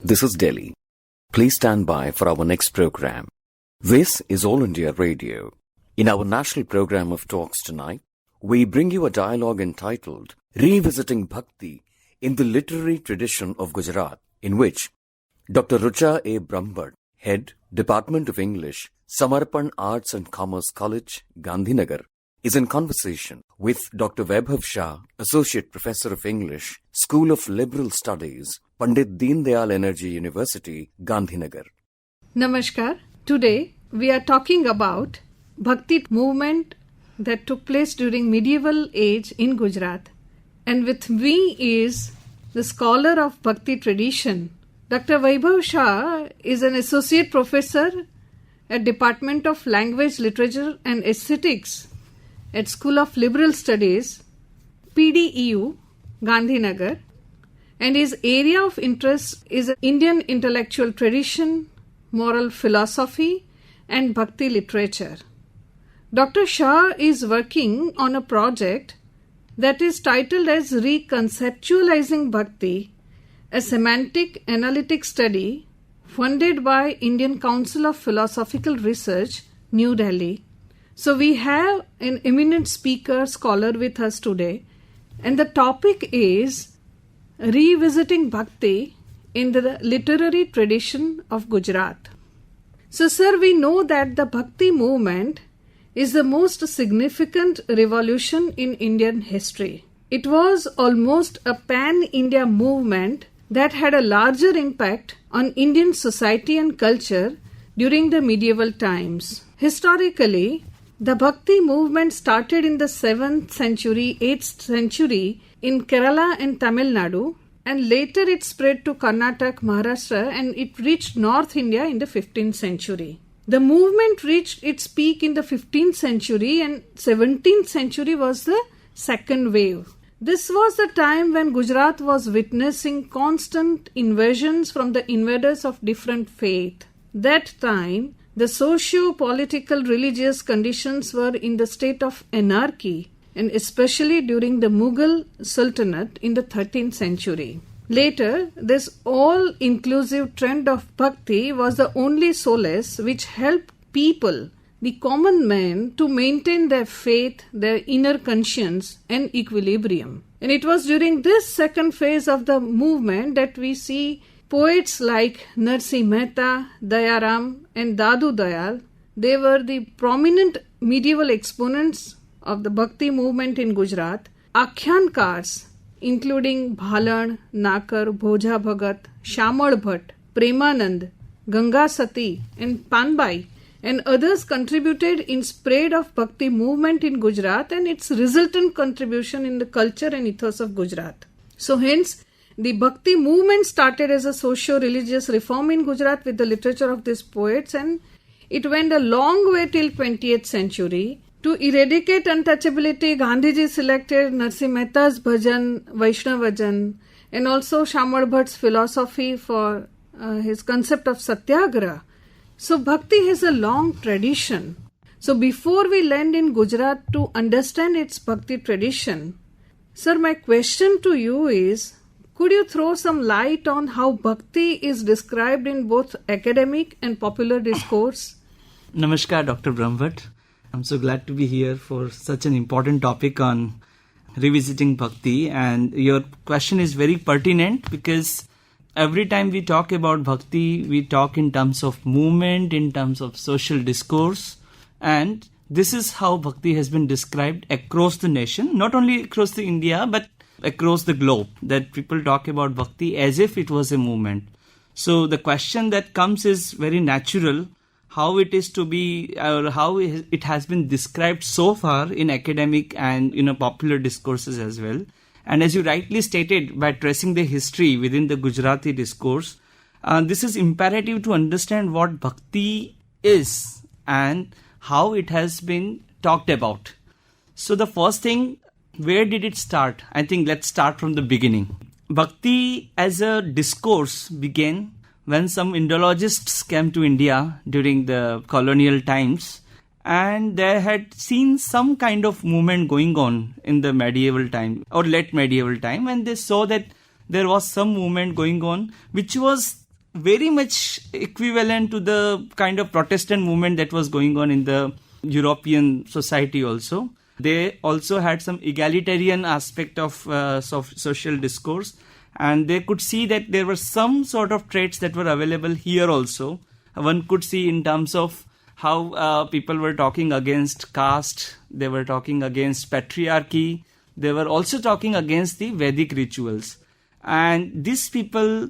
This is Delhi. Please stand by for our next program. This is All India Radio. In our national program of talks tonight, we bring you a dialogue entitled Revisiting Bhakti in the Literary Tradition of Gujarat, in which Dr. Rucha A. Brahmbhatt, Head, Department of English, Samarpan Arts and Commerce College, Gandhinagar, is in conversation with Dr. Vaibhav Shah, Associate Professor of English, School of Liberal Studies, Pandit Deen Dayal Energy University, Gandhinagar. Namaskar. Today we are talking about Bhakti movement that took place during medieval age in Gujarat. And with me is the scholar of Bhakti tradition. Dr. Vaibhav Shah is an Associate Professor at Department of Language, Literature and Aesthetics at School of Liberal Studies, PDEU, Gandhinagar, and his area of interest is Indian intellectual tradition, moral philosophy, and Bhakti literature. Dr. Shah is working on a project that is titled as Reconceptualizing Bhakti, a semantic analytic study funded by Indian Council of Philosophical Research, New Delhi. So we have an eminent speaker, scholar with us today, and the topic is Revisiting Bhakti in the Literary Tradition of Gujarat. So sir, we know that the Bhakti movement is the most significant revolution in Indian history. It was almost a pan-India movement that had a larger impact on Indian society and culture during the medieval times. Historically, the Bhakti movement started in the 7th century, 8th century in Kerala and Tamil Nadu, and later it spread to Karnataka, Maharashtra, and it reached North India in the 15th century. The movement reached its peak in the 15th century, and 17th century was the second wave. This was the time when Gujarat was witnessing constant invasions from the invaders of different faith. That time, the socio-political religious conditions were in the state of anarchy, and especially during the Mughal Sultanate in the 13th century. Later, this all-inclusive trend of bhakti was the only solace which helped people, the common man, to maintain their faith, their inner conscience and equilibrium. And it was during this second phase of the movement that we see poets like Narsinh Mehta, Dayaram and Dadu Dayal. They were the prominent medieval exponents of the Bhakti movement in Gujarat. Aakhyankars, including Bhalan, Nakar, Bhoja Bhagat, Shamal, Bhatt, Premanand, Gangasati and Paanbai and others contributed in spread of Bhakti movement in Gujarat and its resultant contribution in the culture and ethos of Gujarat. So hence, the Bhakti movement started as a socio-religious reform in Gujarat with the literature of these poets, and it went a long way till 20th century. To eradicate untouchability, Gandhiji selected Narsinh Mehta's bhajan, Vaishnav, and also Shamal Bhatt's philosophy for his concept of satyagraha. So Bhakti has a long tradition. So before we land in Gujarat to understand its Bhakti tradition, sir, my question to you is, could you throw some light on how Bhakti is described in both academic and popular discourse? Namaskar, Dr. Brahmbhatt. I'm so glad to be here for such an important topic on revisiting Bhakti. And your question is very pertinent because every time we talk about Bhakti, we talk in terms of movement, in terms of social discourse. And this is how Bhakti has been described across the nation, not only across the India, but across the globe, that people talk about Bhakti as if it was a movement. So the question that comes is very natural, how it is to be, or how it has been described so far in academic and popular discourses as well. And as you rightly stated, by tracing the history within the Gujarati discourse, this is imperative to understand what Bhakti is and how it has been talked about. So the first thing, where did it start? I think let's start from the beginning. Bhakti as a discourse began when some Indologists came to India during the colonial times, and they had seen some kind of movement going on in the medieval time or late medieval time, and they saw that there was some movement going on which was very much equivalent to the kind of Protestant movement that was going on in the European society also. They also had some egalitarian aspect of social discourse, and they could see that there were some sort of traits that were available here also. One could see in terms of how people were talking against caste, they were talking against patriarchy, they were also talking against the Vedic rituals. And these people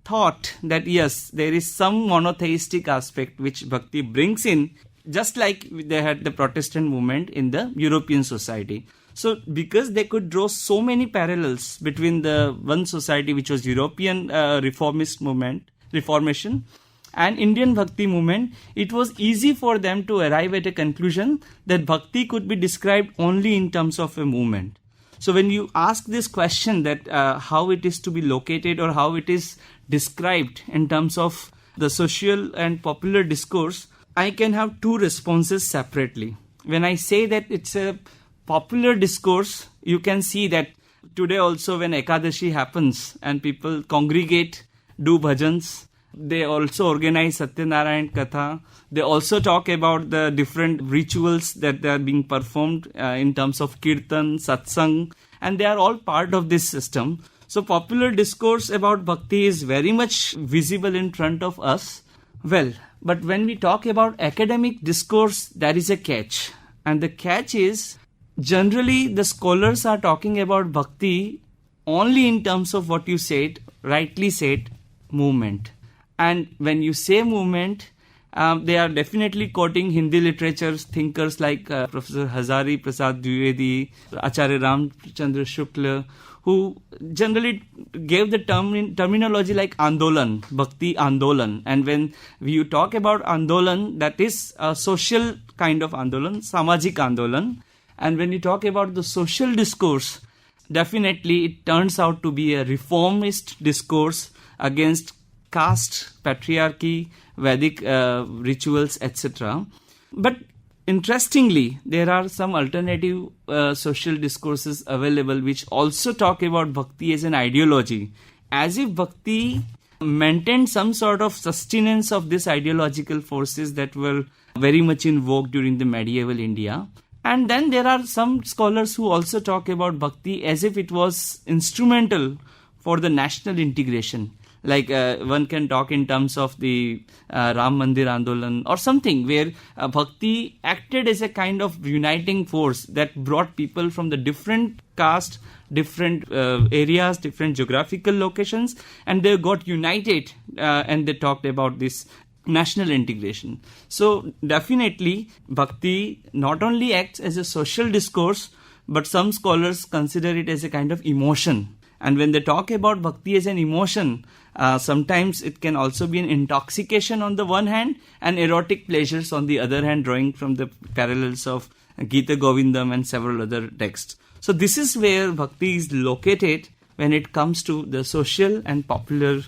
thought that yes, there is some monotheistic aspect which Bhakti brings in, just like they had the Protestant movement in the European society. So because they could draw so many parallels between the one society which was European reformist movement, Reformation, and Indian Bhakti movement, it was easy for them to arrive at a conclusion that Bhakti could be described only in terms of a movement. So when you ask this question that how it is to be located or how it is described in terms of the social and popular discourse, I can have two responses separately. When I say that it's a popular discourse, you can see that today also when Ekadashi happens and people congregate, do bhajans, they also organize Satyanarayan Katha. They also talk about the different rituals that are being performed in terms of Kirtan, Satsang, and they are all part of this system. So popular discourse about Bhakti is very much visible in front of us. Well, but when we talk about academic discourse, there is a catch. And the catch is, generally the scholars are talking about Bhakti only in terms of what you said, rightly said, movement. And when you say movement, they are definitely quoting Hindi literature thinkers like Professor Hazari Prasad Dwivedi, Acharya Ramchandra Shukla, who generally gave the terminology like Andolan, Bhakti Andolan. And when you talk about Andolan, that is a social kind of Andolan, Samajik Andolan. And when you talk about the social discourse, definitely it turns out to be a reformist discourse against caste, patriarchy, Vedic rituals, etc. But interestingly, there are some alternative social discourses available which also talk about Bhakti as an ideology, as if Bhakti maintained some sort of sustenance of these ideological forces that were very much in vogue during the medieval India. And then there are some scholars who also talk about Bhakti as if it was instrumental for the national integration. Like one can talk in terms of the Ram Mandir Andolan or something where Bhakti acted as a kind of uniting force that brought people from the different caste, different areas, different geographical locations, and they got united and they talked about this national integration. So definitely Bhakti not only acts as a social discourse, but some scholars consider it as a kind of emotion. And when they talk about Bhakti as an emotion, sometimes it can also be an intoxication on the one hand and erotic pleasures on the other hand, drawing from the parallels of Gita Govindam and several other texts. So this is where Bhakti is located when it comes to the social and popular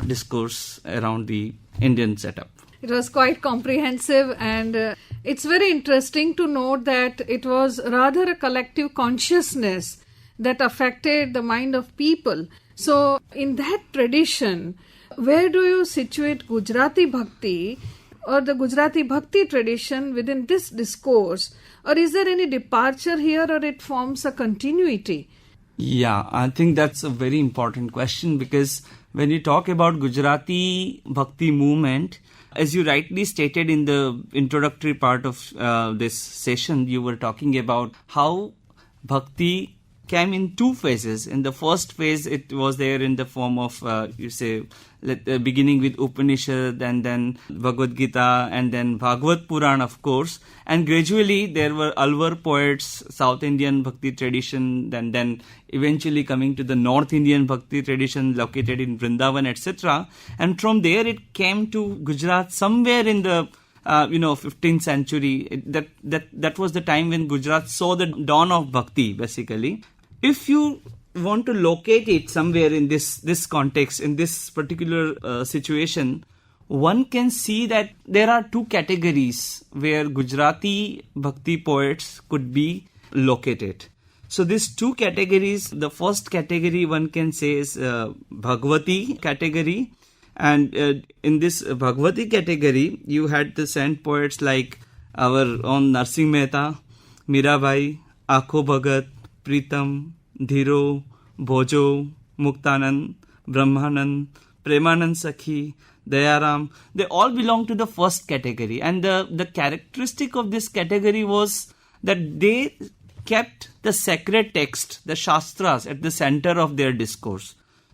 discourse around the Indian setup. It was quite comprehensive, and it's very interesting to note that it was rather a collective consciousness that affected the mind of people. So in that tradition, where do you situate Gujarati Bhakti or the Gujarati Bhakti tradition within this discourse? Or is there any departure here, or it forms a continuity? Yeah, I think that's a very important question, because when you talk about Gujarati Bhakti movement, as you rightly stated in the introductory part of this session, you were talking about how Bhakti came in two phases. In the first phase, it was there in the form of, beginning with Upanishad and then Bhagavad Gita and then Bhagavad Puran, of course. And gradually there were Alwar poets, South Indian Bhakti tradition, and then eventually coming to the North Indian Bhakti tradition located in Vrindavan, etc. And from there it came to Gujarat somewhere in the 15th century. That was the time when Gujarat saw the dawn of Bhakti, basically. If you want to locate it somewhere in this context, in this particular situation, one can see that there are two categories where Gujarati Bhakti poets could be located. So these two categories, the first category one can say is Bhagavati category, And in this Bhagavati category, you had the saint poets like our own Narsinh Mehta, Mirabai, Bhoja Bhagat, Pritam, Dhiro, Bhojo, Muktanand, Brahmanand, Premanand Sakhi, Dayaram. They all belong to the first category. And the characteristic of this category was that they kept the sacred text, the Shastras, at the center of their discourse.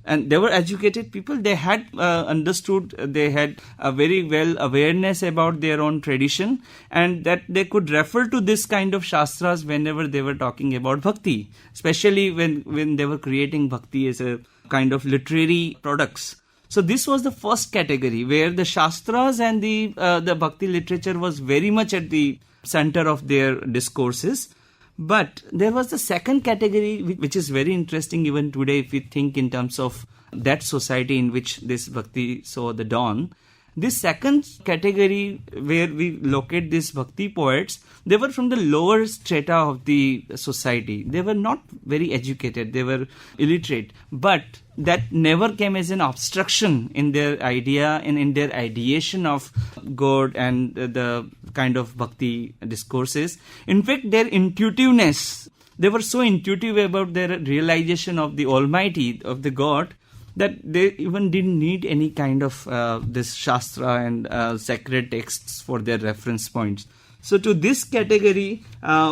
And they were educated people. They had understood, they had a very well awareness about their own tradition, and that they could refer to this kind of Shastras whenever they were talking about Bhakti, especially when they were creating Bhakti as a kind of literary products. So this was the first category where the Shastras and the Bhakti literature was very much at the center of their discourses. But there was the second category, which is very interesting even today if we think in terms of that society in which this Bhakti saw the dawn. This second category where we locate these Bhakti poets, they were from the lower strata of the society. They were not very educated, they were illiterate. But that never came as an obstruction in their idea and in their ideation of God and the kind of Bhakti discourses. In fact, their intuitiveness, they were so intuitive about their realization of the Almighty, of the God, that they even didn't need any kind of this Shastra and sacred texts for their reference points. So to this category,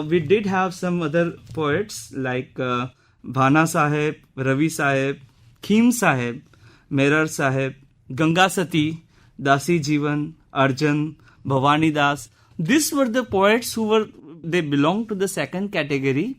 we did have some other poets like Bhana Sahib, Ravi Sahib, Khim Sahib, Merar Sahib, Gangasati, Dasi Jivan, Arjan, Bhavani Das. These were the poets they belonged to the second category.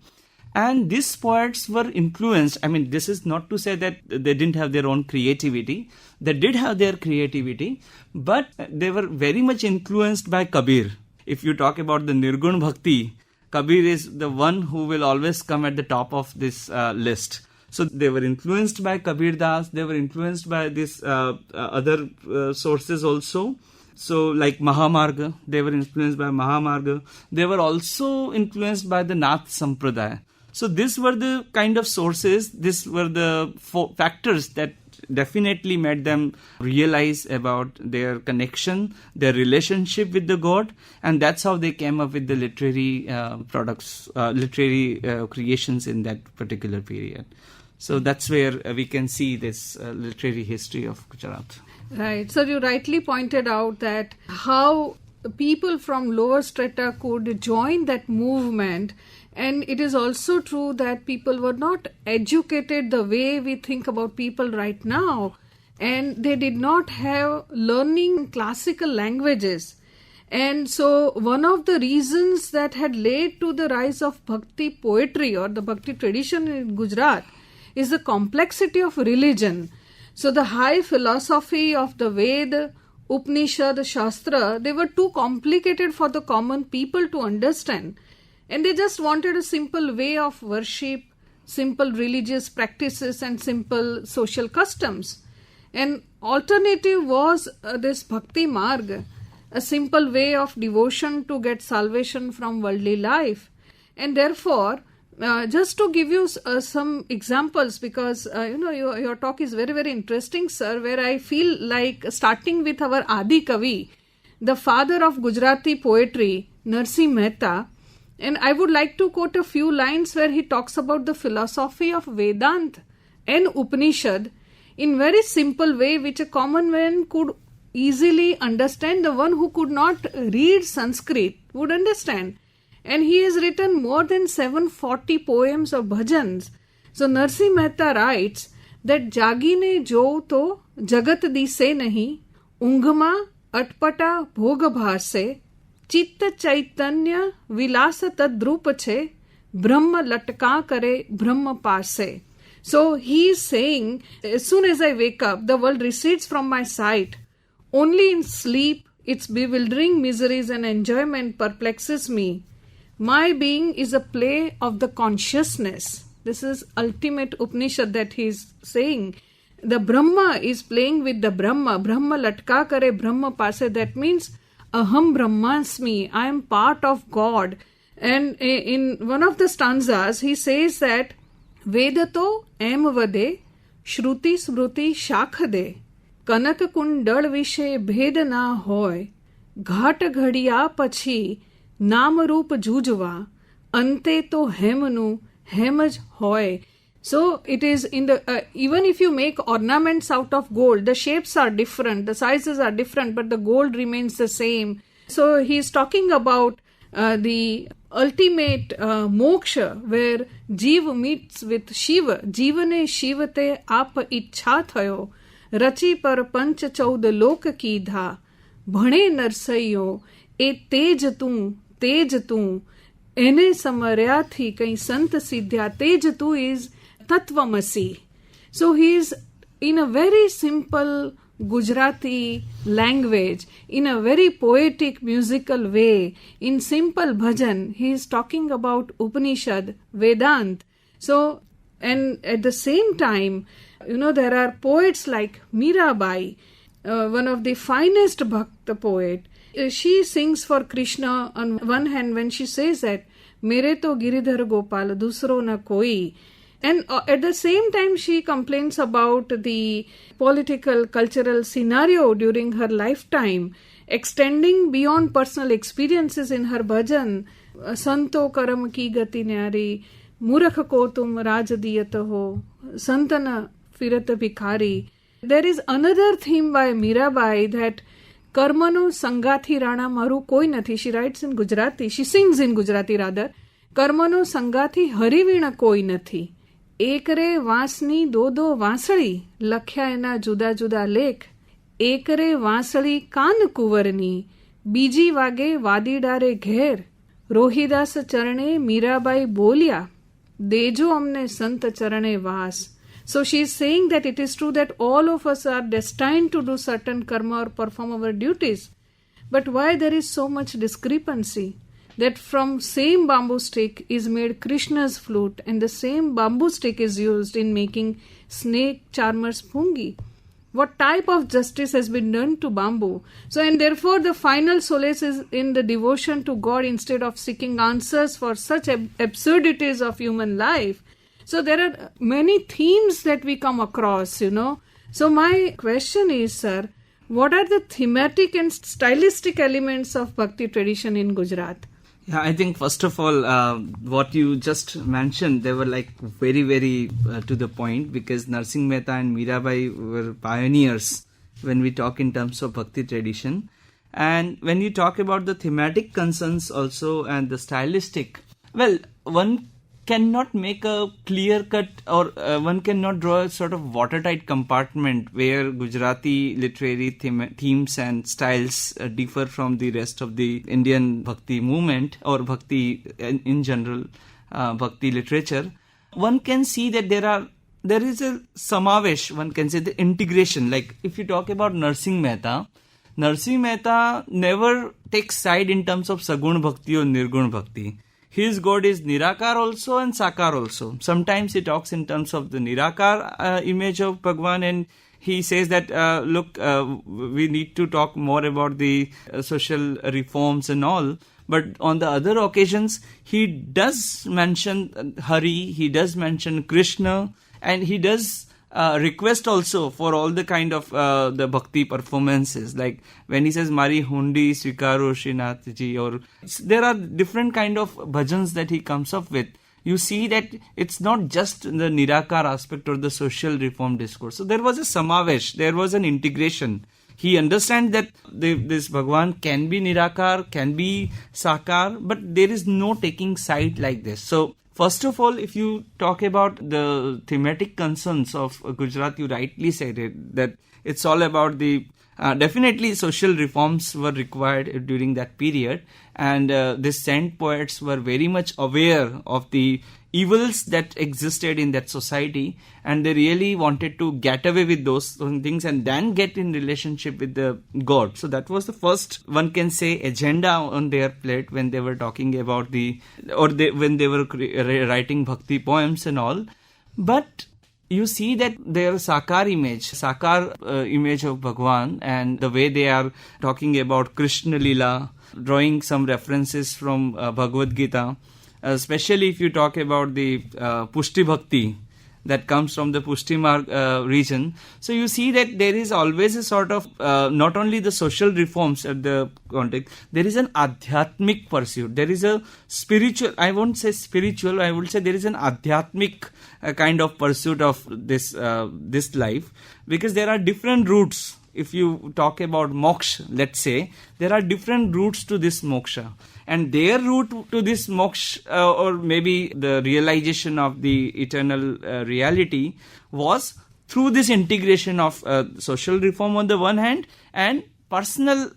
And these poets were influenced. I mean, this is not to say that they didn't have their own creativity. They did have their creativity, but they were very much influenced by Kabir. If you talk about the Nirgun Bhakti, Kabir is the one who will always come at the top of this list. So they were influenced by Kabir Das. They were influenced by this other sources also. So like Mahamarga, they were influenced by Mahamarga. They were also influenced by the Nath Sampradaya. So these were the kind of sources, these were the factors that definitely made them realize about their connection, their relationship with the God, and that's how they came up with the literary products, literary creations in that particular period. So that's where we can see this literary history of Gujarat. Right. So you rightly pointed out that how people from lower strata could join that movement. And it is also true that people were not educated the way we think about people right now. And they did not have learning classical languages. And so one of the reasons that had led to the rise of Bhakti poetry or the Bhakti tradition in Gujarat is the complexity of religion. So the high philosophy of the Veda, Upanishad, Shastra, they were too complicated for the common people to understand. And they just wanted a simple way of worship, simple religious practices and simple social customs. And alternative was this Bhakti Marg, a simple way of devotion to get salvation from worldly life. And therefore, just to give you some examples, because your talk is very, very interesting, sir, where I feel like starting with our Adi Kavi, the father of Gujarati poetry, Narsinh Mehta. And I would like to quote a few lines where he talks about the philosophy of Vedanta and Upanishad in very simple way, which a common man could easily understand. The one who could not read Sanskrit would understand. And he has written more than 740 poems or bhajans. So Narsinh Mehta writes that Jagine jo to jagat dise nahi, ungma atpata bhoga bhase, चित्त चैतन्य विलास तद्रूप छे ब्रह्म लटका करे ब्रह्म पासे. So he is saying, as soon as I wake up, the world recedes from my sight. Only in sleep, its bewildering miseries and enjoyment perplexes me. My being is a play of the consciousness. This is ultimate Upanishad that he is saying. The Brahma is playing with the Brahma. Brahma latka kare Brahma paase. That means Aham Brahmasmi, I am part of God. And in one of the stanzas, he says that Vedato em vade, Shruti Smruti Shakhade, કનક કુંડળ વિશે ભેદ ના હોય, ઘાટ ઘડિયા પછી નામરૂપ જૂજવા, અંતે તો હેમનું હેમ જ હોય. So it is in the, even if you make ornaments out of gold, the shapes are different, the sizes are different, but the gold remains the same. So he is talking about the ultimate moksha, where Jeev meets with Shiva. Jeevane Shivate aap ઈચ્છા થયો, રચી પર પંચ ચૌદ લોક કીધા, ભણે નરસૈયો એ તેજ તું, એને સમર્યાથી કઈ સંત સિદ્ધ્યા. તેજ તું is Tatvamasi. So he is in a very simple Gujarati language, in a very poetic musical way, in simple bhajan, he is talking about Upanishad, Vedant. So, and at the same time, there are poets like Mirabai, one of the finest Bhakta poet. She sings for Krishna on one hand when she says that, Mere to Giridhar Gopal, dusro na koi. And at the same time, she complains about the political, cultural scenario during her lifetime, extending beyond personal experiences in her bhajan. Santo karam ki gati nyari, murakh ko tum raj diyat ho, santana firat bhikhari. There is another theme by Mirabai that Karmano sangathi rana maru koi nathi. She writes in Gujarati, she sings in Gujarati rather. Karmano sangathi harivína koi nathi. એકરે વાંસની દો વાંસળી, લખ્યા એના જુદા જુદા લેખ. એકરે વાંસળી કાન કુંવરની, બીજી વાગે વાદીડારે ઘેર. રોહિદાસ ચરણે મીરાબાઈ બોલ્યા, દેજો અમને સંત ચરણે વાસ. So she is saying that it is true that all of us are destined to do certain karma or perform our duties. But why there is so much discrepancy? That from same bamboo stick is made Krishna's flute, and the same bamboo stick is used in making snake charmer's pungi. What type of justice has been done to bamboo? So, and therefore the final solace is in the devotion to God instead of seeking answers for such absurdities of human life. So there are many themes that we come across, So my question is, sir, what are the thematic and stylistic elements of Bhakti tradition in Gujarat? Yeah, I think first of all, what you just mentioned, they were like very, very to the point, because Narsinh Mehta and Mirabai were pioneers when we talk in terms of Bhakti tradition. And when you talk about the thematic concerns also and the stylistic, well, one cannot make a clear cut or one cannot draw a sort of watertight compartment where Gujarati literary themes and styles differ from the rest of the Indian Bhakti movement or Bhakti in general, Bhakti literature. One can see that there is a samavesh, one can say the integration. Like if you talk about Narsinh Mehta never takes side in terms of Sagun Bhakti or Nirgun Bhakti. His God is Nirakar also and Sakar also. Sometimes he talks in terms of the Nirakar image of Bhagwan, and he says that, we need to talk more about the social reforms and all. But on the other occasions, he does mention Hari, he does mention Krishna, and he does request also for all the kind of the bhakti performances, like when he says Mari Hundi Svikaro Srinath ji, or there are different kind of bhajans that he comes up with. You see that it's not just the Nirakar aspect or the social reform discourse. So there was a samavesh, there was an integration. He understands that this Bhagwan can be Nirakar, can be Sakar, but there is no taking side like this. So first of all, if you talk about the thematic concerns of Gujarat, you rightly said it, that it's all about the definitely social reforms were required during that period, and these saint poets were very much aware of the evils that existed in that society, and they really wanted to get away with those things and then get in relationship with the God. So that was the first, one can say, agenda on their plate when they were talking about when they were writing bhakti poems and all. But you see that their Sakar image of Bhagwan, and the way they are talking about Krishna Lila, drawing some references from Bhagavad Gita, especially if you talk about the Pushti Bhakti, that comes from the Pushtimarg region. So you see that there is always a sort of, not only the social reforms at the context, there is an adhyatmic pursuit. There is a spiritual, I won't say spiritual, I would say there is an adhyatmic kind of pursuit of this life, because there are different routes. If you talk about moksha, let's say, there are different routes to this moksha. And their route to this moksha, or maybe the realization of the eternal reality, was through this integration of social reform on the one hand, and personal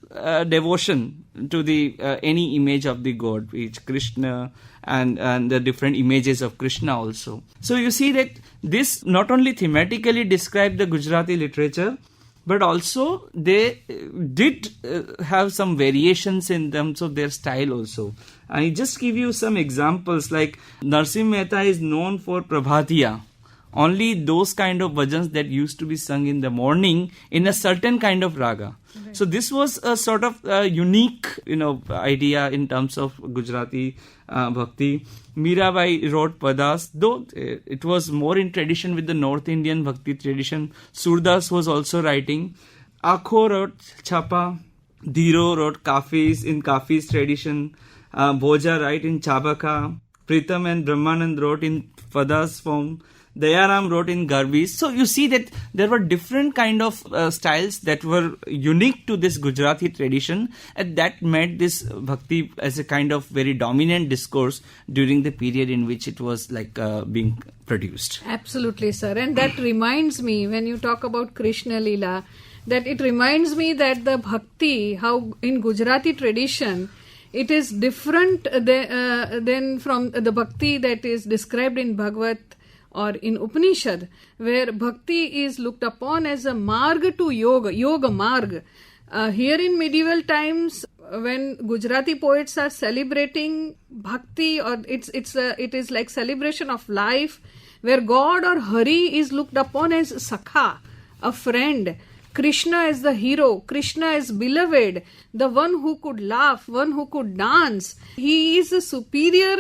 devotion to the any image of the God, which Krishna, and the different images of Krishna also. So you see that this not only thematically described the Gujarati literature, but also they did have some variations in terms of their style also. I just give you some examples, like Narsinh Mehta is known for Prabhatiya, only those kind of bhajans that used to be sung in the morning in a certain kind of raga. Okay. So this was a sort of unique, idea in terms of Gujarati Bhakti. Mirabai wrote Padas, though it was more in tradition with the North Indian Bhakti tradition. Surdas was also writing. Akho wrote Chapa. Dhiro wrote Kafis in Kafis tradition. Bhoja wrote in Chabaka. Pritam and Brahmanand wrote in Padas form. Dayaram wrote in Garbis. So you see that there were different kind of styles that were unique to this Gujarati tradition, and that made this Bhakti as a kind of very dominant discourse during the period in which it was being produced. Absolutely, sir. And that reminds me, when you talk about Krishna Leela, that it reminds me that the Bhakti, how in Gujarati tradition, it is different than from the Bhakti that is described in Bhagavad or in Upanishad, where Bhakti is looked upon as a marg to yoga marg. Here in medieval times, when Gujarati poets are celebrating Bhakti, or it is like celebration of life, where God or Hari is looked upon as Sakha, a friend. Krishna as the hero, Krishna as beloved, the one who could laugh, one who could dance. He is a superior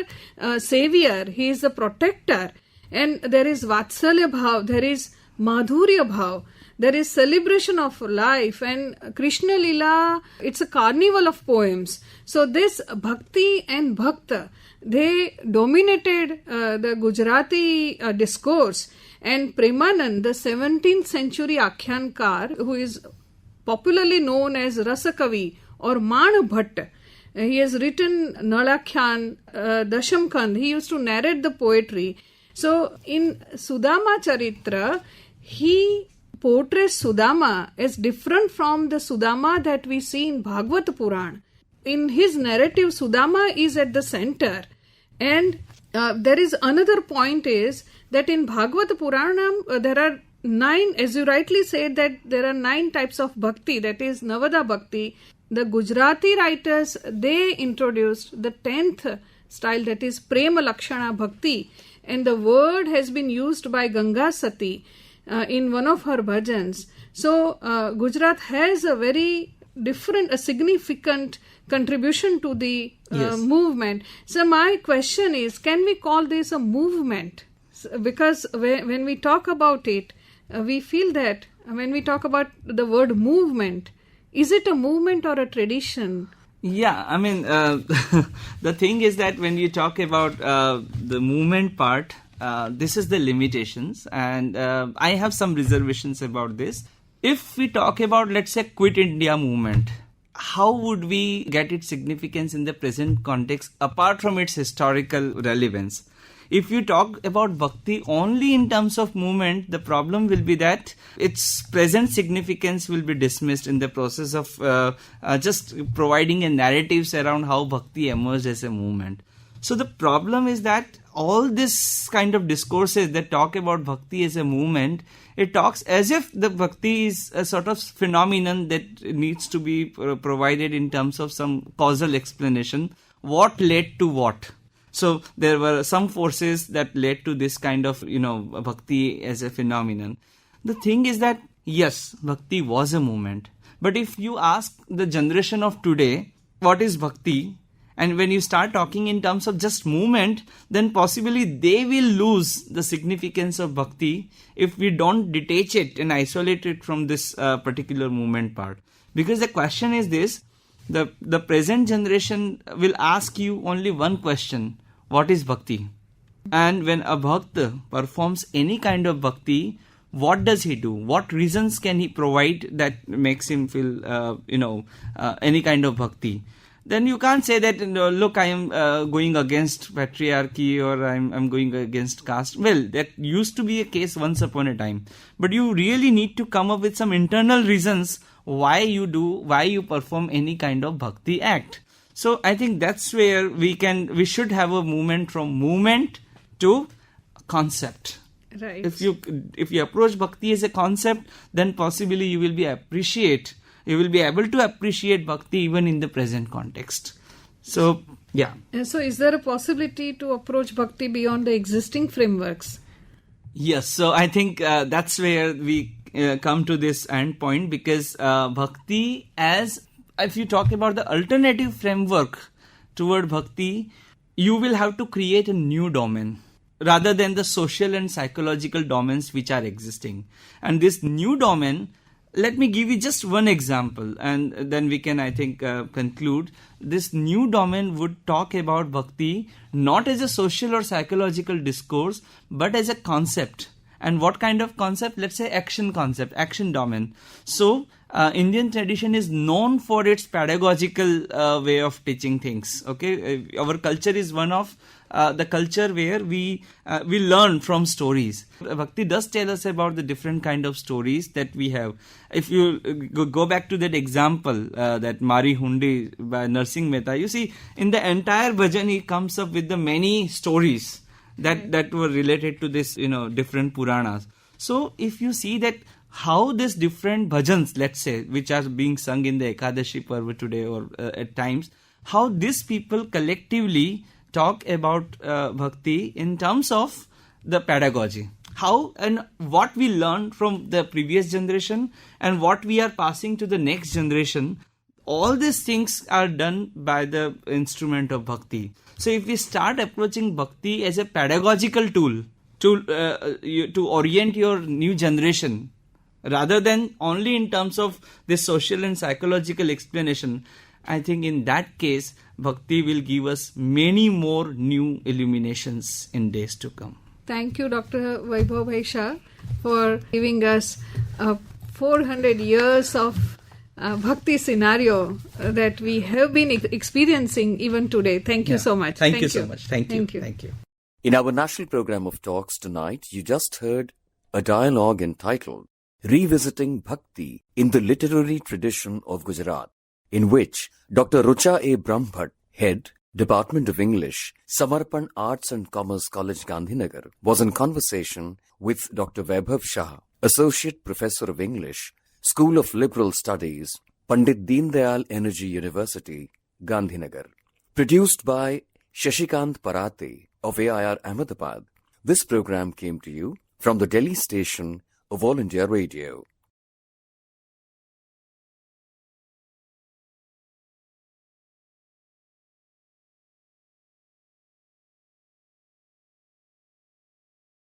savior, he is a protector. And there is Vatsalya Bhav, there is Madhurya Bhav, there is celebration of life, and Krishna Leela, it's a carnival of poems. So this Bhakti and Bhakta, they dominated the Gujarati discourse. And Premanand, the 17th century Aakhyankar, who is popularly known as Rasakavi or Man Bhatt, he has written Nalakhyan, Dashamkand, he used to narrate the poetry. So in Sudama Charitra, he portrays Sudama as different from the Sudama that we see in Bhagavad Puran. In his narrative, Sudama is at the center. And there is another point is that in Bhagavad Puranam, there are 9, as you rightly said, that there are 9 types of bhakti, that is Navada Bhakti. The Gujarati writers, they introduced the 10th style, that is Prema Lakshana Bhakti. And the word has been used by Gangasati in one of her bhajans. So Gujarat has a very different, a significant contribution to the movement. So my question is, can we call this a movement? Because when we talk about it, we feel that when we talk about the word movement, is it a movement or a tradition? Yeah, I mean, the thing is that when you talk about the movement part, this is the limitations, and I have some reservations about this. If we talk about, let's say, Quit India movement, how would we get its significance in the present context apart from its historical relevance? If you talk about Bhakti only in terms of movement, the problem will be that its present significance will be dismissed in the process of just providing a narratives around how Bhakti emerged as a movement. So the problem is that all this kind of discourses that talk about Bhakti as a movement, it talks as if the Bhakti is a sort of phenomenon that needs to be provided in terms of some causal explanation. What led to what? So there were some forces that led to this kind of, Bhakti as a phenomenon. The thing is that, yes, Bhakti was a movement. But if you ask the generation of today, what is Bhakti? And when you start talking in terms of just movement, then possibly they will lose the significance of bhakti if we don't detach it and isolate it from this particular movement part. Because the question is this, the present generation will ask you only one question: what is bhakti? And when a bhakta performs any kind of bhakti, what does he do? What reasons can he provide that makes him feel, any kind of bhakti? Then you can't say that, look, I am going against patriarchy or I'm going against caste. Well, that used to be a case once upon a time. But you really need to come up with some internal reasons why you perform any kind of bhakti act. So I think that's where we should have a movement from movement to concept. Right. If you approach bhakti as a concept, then possibly you will be able to appreciate bhakti even in the present context. So, yeah. And so is there a possibility to approach bhakti beyond the existing frameworks? Yes, so I think that's where we come to this end point, because bhakti, as if you talk about the alternative framework toward bhakti, you will have to create a new domain rather than the social and psychological domains which are existing. And this new domain, let me give you just one example, and then we can, I think, conclude. This new domain would talk about bhakti not as a social or psychological discourse, but as a concept. And what kind of concept? Let's say action concept, action domain. So, Indian tradition is known for its pedagogical way of teaching things. Okay, our culture is one of the culture where we learn from stories. Bhakti does tell us about the different kind of stories that we have. If you go back to that example, that Mari Hundi by Narsinh Mehta, you see in the entire bhajan he comes up with the many stories that were related to this, different Puranas. So if you see that how these different bhajans, let's say, which are being sung in the Ekadashi Parva today or at times, how these people collectively talk about bhakti in terms of the pedagogy. How and what we learned from the previous generation and what we are passing to the next generation, all these things are done by the instrument of bhakti. So if we start approaching bhakti as a pedagogical tool to orient your new generation, rather than only in terms of the social and psychological explanation, I think in that case, bhakti will give us many more new illuminations in days to come. Thank you, Dr. Vaibhav Bhai, for giving us 400 years of bhakti scenario that we have been experiencing even today. Thank you so much. Thank you so much. Thank you. In our national program of talks tonight, you just heard a dialogue entitled Revisiting Bhakti in the Literary Tradition of Gujarat, in which Dr. Rucha A. Brahmbhatt, Head, Department of English, Samarpan Arts and Commerce College, Gandhinagar, was in conversation with Dr. Vaibhav Shah, Associate Professor of English, School of Liberal Studies, Pandit Deen Dayal Energy University, Gandhinagar. Produced by Shashikant Parate of AIR Ahmedabad, this program came to you from the Delhi station of All India Radio.